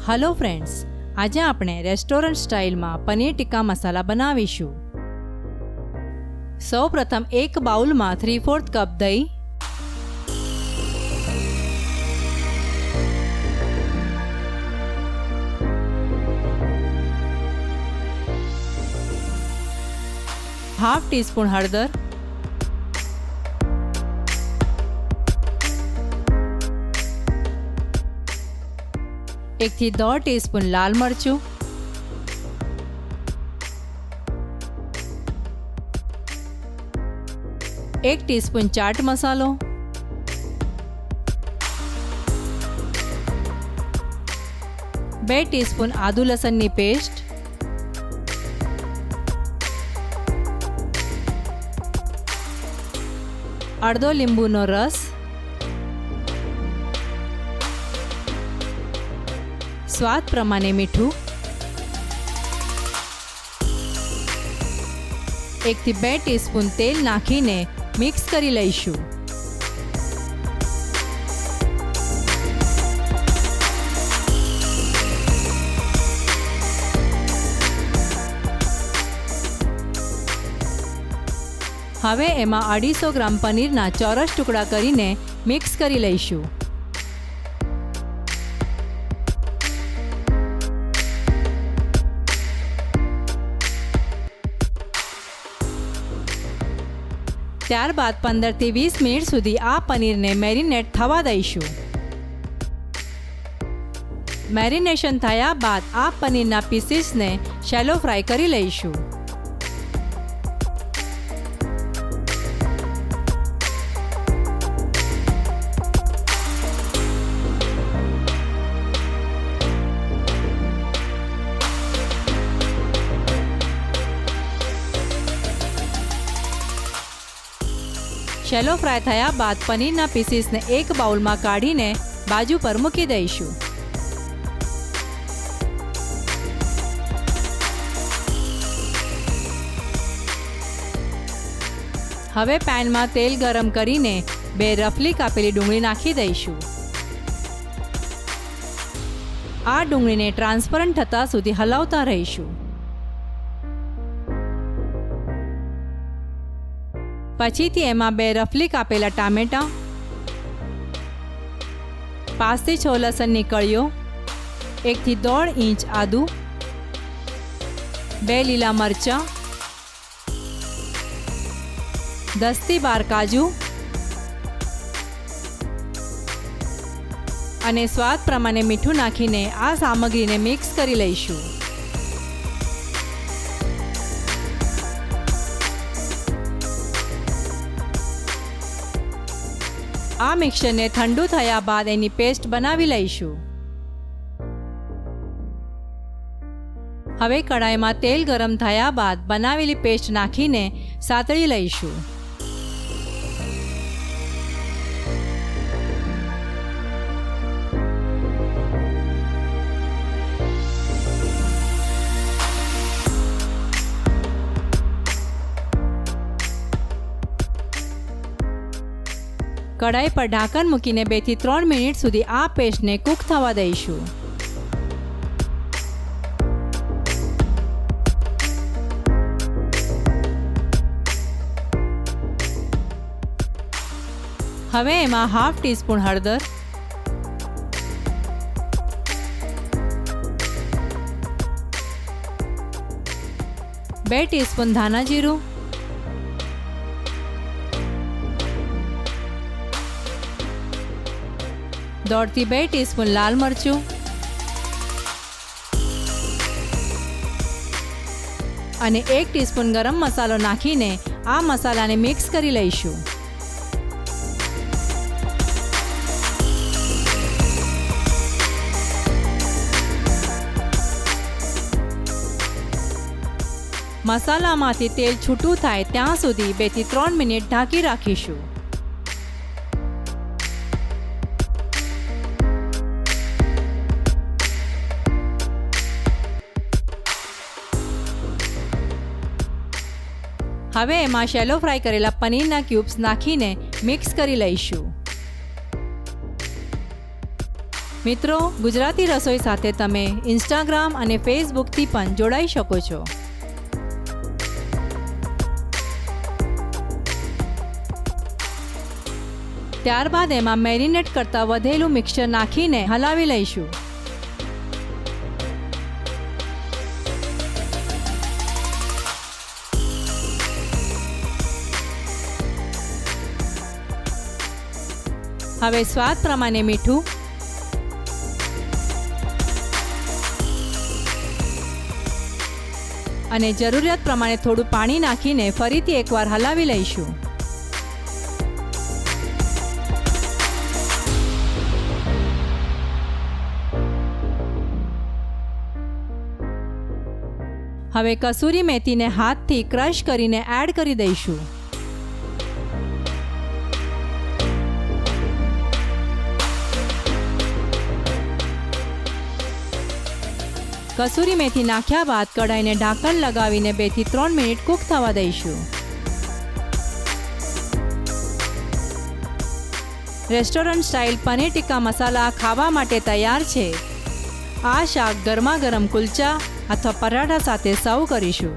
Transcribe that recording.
Hello friends, આજે આપણે restaurant સ્ટાઇલમાં paneer tikka મસાલા બનાવીશું. સૌપ્રથમ એક બાઉલમાં 3/4 કપ દહીં, ½ ટીસ્પૂન હળદર, એકથી 1.5 ટીસ્પૂન લાલ મરચું, એક ટીસ્પૂન ચાટ મસાલો, બે ટીસ્પૂન આદુ લસણની પેસ્ટ, અડધો લીંબુનો રસ, સ્વાદ પ્રમાણે મીઠું, 1 થી 2 ટીસ્પૂન તેલ નાખીને મિક્સ કરી લઈશું. હવે એમાં 250 ગ્રામ પનીરના ચોરસ ટુકડા કરીને મિક્સ કરી લઈશું. ત્યારબાદ 15 થી 20 મિનિટ સુધી આ પનીરને મેરિનેટ થવા દઈશું. મેરિનેશન થયા બાદ આ પનીરના પીસીસને શેલો ફ્રાય કરી લઈશું. શેલો ફ્રાય થયા બાદ પનીરના પીસીસને એક બાઉલમાં કાઢીને બાજુ પર મૂકી દઈશું. હવે પેનમાં તેલ ગરમ કરીને 2 રફલી કાપેલી ડુંગળી નાખી દઈશું. આ ડુંગળીને ટ્રાન્સપરન્ટ થતા સુધી હલાવતા રહીશું. પછીથી એમાં 2 રફલી કાપેલા ટામેટાં, 5 થી 6 લસણની કળીઓ, 1 થી 1.5 ઇંચ આદુ, 2 લીલા મરચાં, 10 થી 12 કાજુ અને સ્વાદ પ્રમાણે મીઠું નાખીને આ સામગ્રીને મિક્સ કરી લઈશું. આ મિક્સરને ઠંડુ થયા બાદ એની પેસ્ટ બનાવી લઈશું. હવે કડાઈમાં તેલ ગરમ થયા બાદ બનાવેલી પેસ્ટ નાખીને સાતળી લઈશું. કડાઈ પર ઢાંકણ મૂકીને 2 થી 3 મિનિટ સુધી આ પેસ્ટને કૂક થવા દઈશું. હવે એમાં ½ ટીસ્પૂન હળદર, 2 ટીસ્પૂન ધાણા જીરું, 1.5 થી 2 ટીસ્પૂન લાલ મરચું અને 1 ટીસ્પૂન ગરમ મસાલો નાખીને આ મસાલાને મિક્સ કરી લઈશું. મસાલામાંથી તેલ છૂટું થાય ત્યાં સુધી 2 થી 3 મિનિટ ઢાંકી રાખીશું. હવે એમાં શેલો ફ્રાય કરેલા પનીરના ક્યુબ્સ નાખીને મિક્સ કરી લઈશું. મિત્રો, ગુજરાતી રસોઈ સાથે તમે ઇન્સ્ટાગ્રામ અને ફેસબુકથી પણ જોડાઈ શકો છો. ત્યારબાદ એમાં મેરિનેટ કરતાં વધેલું મિક્સચર નાખીને હલાવી લઈશું. હવે સ્વાદ પ્રમાણે મીઠું, અને જરૂરિયાત પ્રમાણે થોડું પાણી નાખીને ફરીથી એકવાર હલાવી લઈશું. હવે કસૂરી મેથીને હાથથી ક્રશ કરીને એડ કરી દઈશું. કસૂરી મેથી નાખ્યા બાદ કઢાઈને ઢાંકણ લગાવીને 2 થી 3 મિનિટ કૂક થવા દઈશું. રેસ્ટોરન્ટ સ્ટાઇલ પનીર ટિક્કા મસાલા ખાવા માટે તૈયાર છે. આ શાક ગરમા ગરમ કુલચા અથવા પરાઠા સાથે સર્વ કરીશું.